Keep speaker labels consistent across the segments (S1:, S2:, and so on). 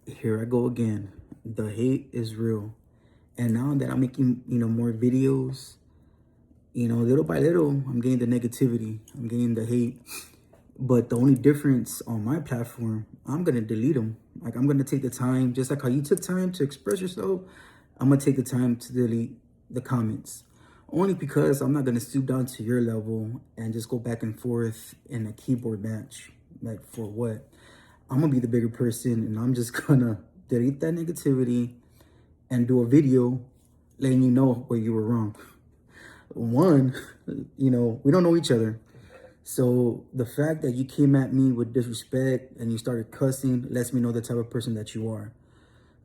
S1: Here I go again. The hate is real. And now that I'm making, more videos, little by little, I'm getting the negativity. I'm getting the hate. But the only difference on my platform, I'm going to delete them. Like, I'm going to take the time, just like how you took time to express yourself, I'm going to take the time to delete the comments. Only because I'm not going to stoop down to your level and just go back and forth in a keyboard match. Like, for what? I'm going to be the bigger person, and I'm just going to delete that negativity and do a video letting you know where you were wrong. One, we don't know each other. So the fact that you came at me with disrespect and you started cussing lets me know the type of person that you are.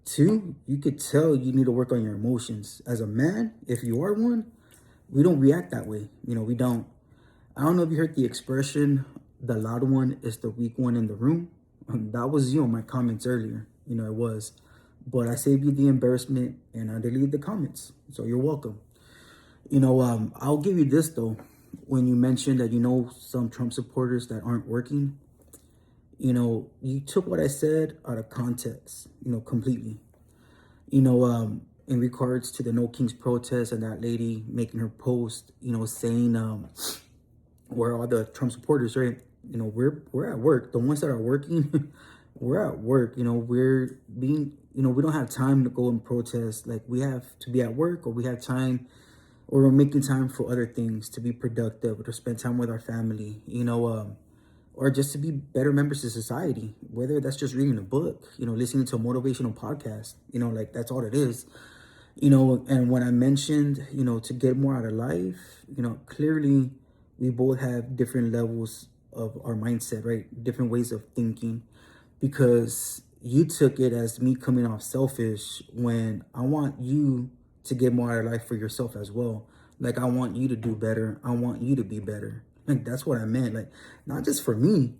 S1: Two, you could tell you need to work on your emotions. As a man, if you are one, we don't react that way. We don't. I don't know if you heard the expression, the loud one is the weak one in the room. That was you on my comments earlier. It was. But I saved you the embarrassment and I deleted the comments. So you're welcome. I'll give you this though. When you mentioned that some Trump supporters that aren't working, you took what I said out of context, completely. In regards to the No Kings protest and that lady making her post, saying where all the Trump supporters, right? We're at work. The ones that are working, we're at work. We're being, we don't have time to go and protest. Like, we have to be at work, or we have time, or we're making time for other things, to be productive, or to spend time with our family, or just to be better members of society, whether that's just reading a book, listening to a motivational podcast, like, that's all it is. And when I mentioned, to get more out of life, clearly we both have different levels of our mindset, right? Different ways of thinking, because you took it as me coming off selfish when I want you to get more out of life for yourself as well. Like, I want you to do better. I want you to be better. Like, that's what I meant. Like, not just for me,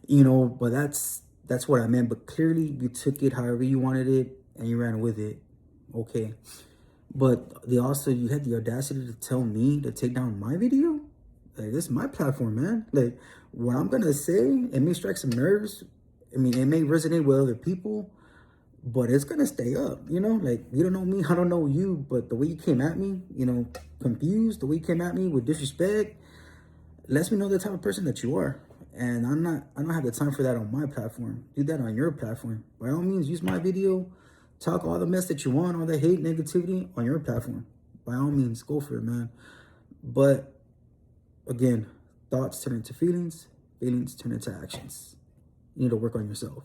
S1: but that's what I meant. But clearly you took it however you wanted it and you ran with it. Okay. But you had the audacity to tell me to take down my video. Like, this is my platform, man. Like, what I'm gonna say, it may strike some nerves. I mean, it may resonate with other people, but it's gonna stay up, like, you don't know me, I don't know you, but the way you came at me, confused, the way you came at me with disrespect, lets me know the type of person that you are. And I don't have the time for that on my platform. Do that on your platform. By all means, use my video, talk all the mess that you want, all the hate, negativity on your platform. By all means, go for it, man. But again, thoughts turn into feelings, feelings turn into actions. You need to work on yourself.